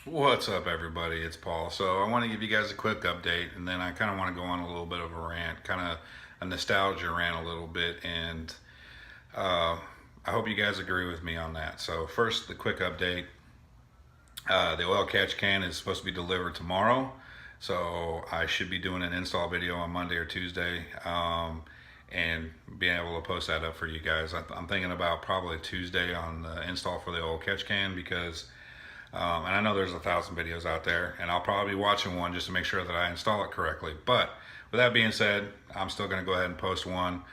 What's up, everybody? It's Paul. So I want to give you guys a quick update, and then I kind of want to go on a little bit of a rant, kind of a nostalgia rant a little bit, and uh, I hope you guys agree with me on that. So first, the quick update. The oil catch can is supposed to be delivered tomorrow, so I should be doing an install video on Monday or Tuesday, and being able to post that up for you guys. I'm thinking about probably Tuesday on the install for the oil catch can because and I know there's 1,000 videos out there, and I'll probably be watching one just to make sure that I install it correctly. But with that being said, I'm still going to go ahead and post one,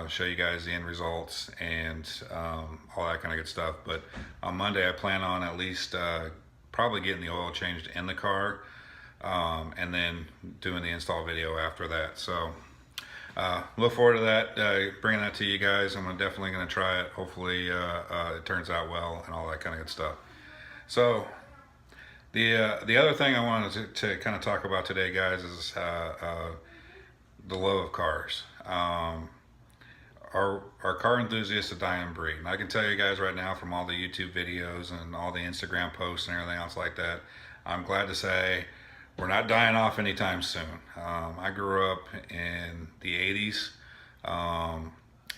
show you guys the end results and all that kind of good stuff. But on Monday, I plan on at least probably getting the oil changed in the car, and then doing the install video after that. So look forward to that, bringing that to you guys. I'm definitely going to try it. Hopefully it turns out well and all that kind of good stuff. So the other thing I wanted to kind of talk about today, guys, is the love of cars. Our car enthusiasts a dying breed. And I can tell you guys right now from all the YouTube videos and all the Instagram posts and everything else like that, I'm glad to say we're not dying off anytime soon. I grew up in the 80s,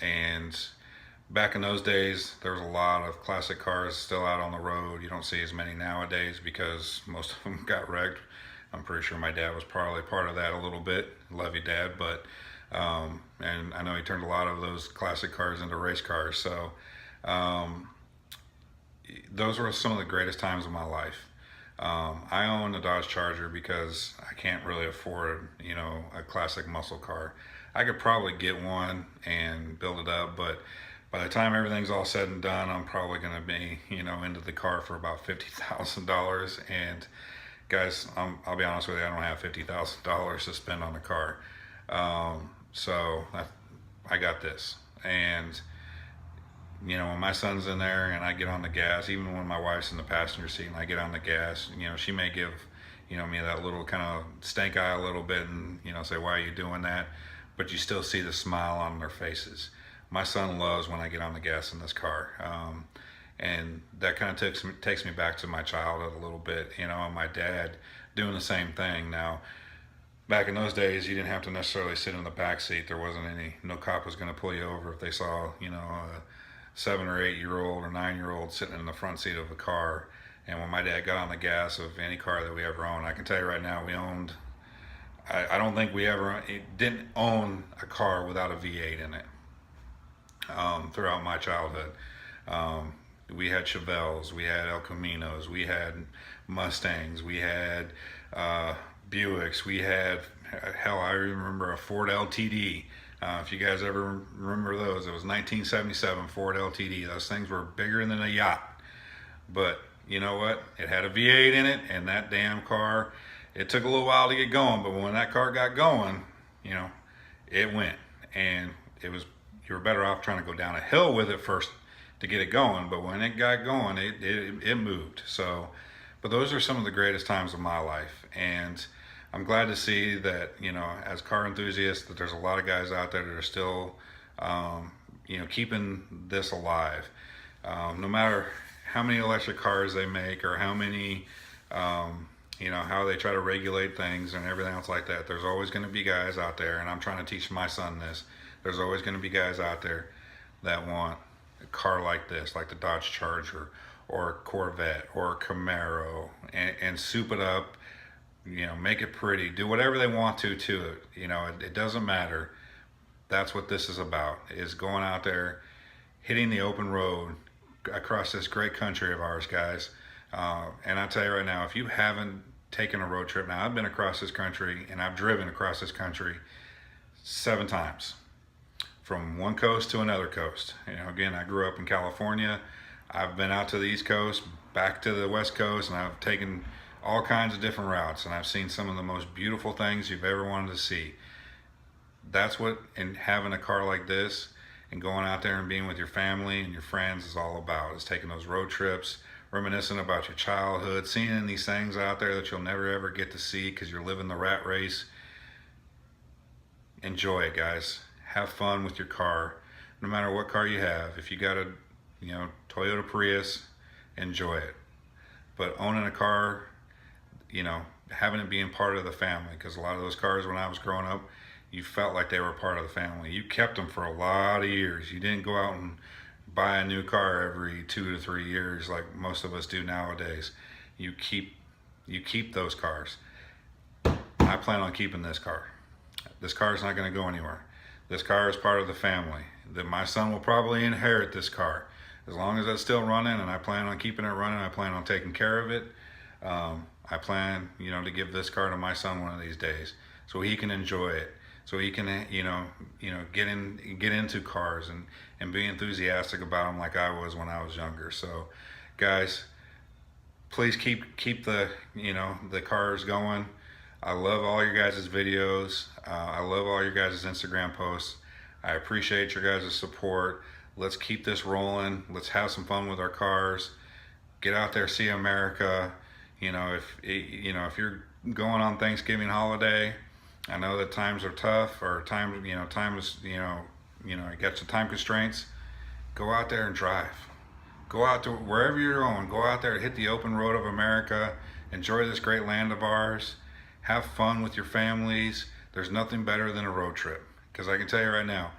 and back in those days, there was a lot of classic cars still out on the road. You don't see as many nowadays because most of them got wrecked. I'm pretty sure my dad was probably part of that a little bit. Love you, Dad, but and I know he turned a lot of those classic cars into race cars. So um, those were some of the greatest times of my life. I own a Dodge Charger because I can't really afford, a classic muscle car. I could probably get one and build it up, but by the time everything's all said and done, I'm probably going to be, into the car for about $50,000. And guys, I'll be honest with you, I don't have $50,000 to spend on a car. So I got this. And when my son's in there and I get on the gas, even when my wife's in the passenger seat and I get on the gas, she may give, me that little kind of stank eye a little bit and, say, why are you doing that? But you still see the smile on their faces. My son loves when I get on the gas in this car. And that kind of takes me back to my childhood a little bit, and my dad doing the same thing. Now, back in those days, you didn't have to necessarily sit in the back seat. There wasn't no cop was going to pull you over if they saw, a 7 or 8 year old or 9-year-old sitting in the front seat of a car. And when my dad got on the gas of any car that we ever owned, I can tell you right now, I don't think we ever didn't own a car without a V8 in it. Throughout my childhood, we had Chevelles, we had El Caminos, we had Mustangs, we had Buicks, we had, hell, I remember a Ford LTD. If you guys ever remember those, it was 1977 Ford LTD. Those things were bigger than a yacht. But you know what? It had a V8 in it, and that damn car, it took a little while to get going, but when that car got going, it went. And it was, you were better off trying to go down a hill with it first to get it going, but when it got going, it moved. So, but those are some of the greatest times of my life, and I'm glad to see that, as car enthusiasts, that there's a lot of guys out there that are still, keeping this alive. No matter how many electric cars they make or how many, how they try to regulate things and everything else like that, there's always going to be guys out there, and I'm trying to teach my son this. There's always going to be guys out there that want a car like this, like the Dodge Charger or a Corvette or a Camaro, and soup it up, make it pretty, do whatever they want to it. It doesn't matter. That's what this is about, is going out there, hitting the open road across this great country of ours, guys. And I tell you right now, if you haven't taken a road trip, now I've been across this country and I've driven across this country 7 times from one coast to another coast. Again, I grew up in California. I've been out to the East Coast, back to the West Coast, and I've taken all kinds of different routes, and I've seen some of the most beautiful things you've ever wanted to see. That's what, in having a car like this and going out there and being with your family and your friends is all about, is taking those road trips, reminiscing about your childhood, seeing these things out there that you'll never ever get to see because you're living the rat race. Enjoy it, guys. Have fun with your car, no matter what car you have. If you got a Toyota Prius, enjoy it. but owning a car, you know, having it being part of the family, because a lot of those cars when I was growing up, you felt like they were part of the family. You kept them for a lot of years. You didn't go out and buy a new car every 2 to 3 years like most of us do nowadays. You keep those cars. I plan on keeping this car. This car is not going to go anywhere. This car is part of the family. That my son will probably inherit this car. As long as it's still running, and I plan on keeping it running, I plan on taking care of it. I plan, you know, to give this car to my son one of these days, so he can enjoy it, so he can, get into cars and be enthusiastic about them like I was when I was younger. So, guys, please keep the the cars going. I love all your guys' videos. I love all your guys' Instagram posts. I appreciate your guys' support. Let's keep this rolling. Let's have some fun with our cars. Get out there, see America. If you're going on Thanksgiving holiday, I know that times are tough, or time is, you got some time constraints. Go out there and drive. Go out to wherever you're going. Go out there, hit the open road of America. Enjoy this great land of ours. Have fun with your families. There's nothing better than a road trip. Because I can tell you right now,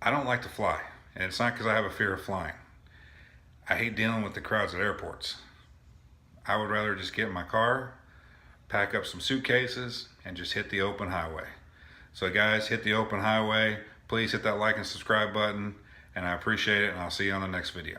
I don't like to fly. And it's not because I have a fear of flying. I hate dealing with the crowds at airports. I would rather just get in my car, pack up some suitcases, and just hit the open highway. So guys, hit the open highway. Please hit that like and subscribe button. And I appreciate it, and I'll see you on the next video.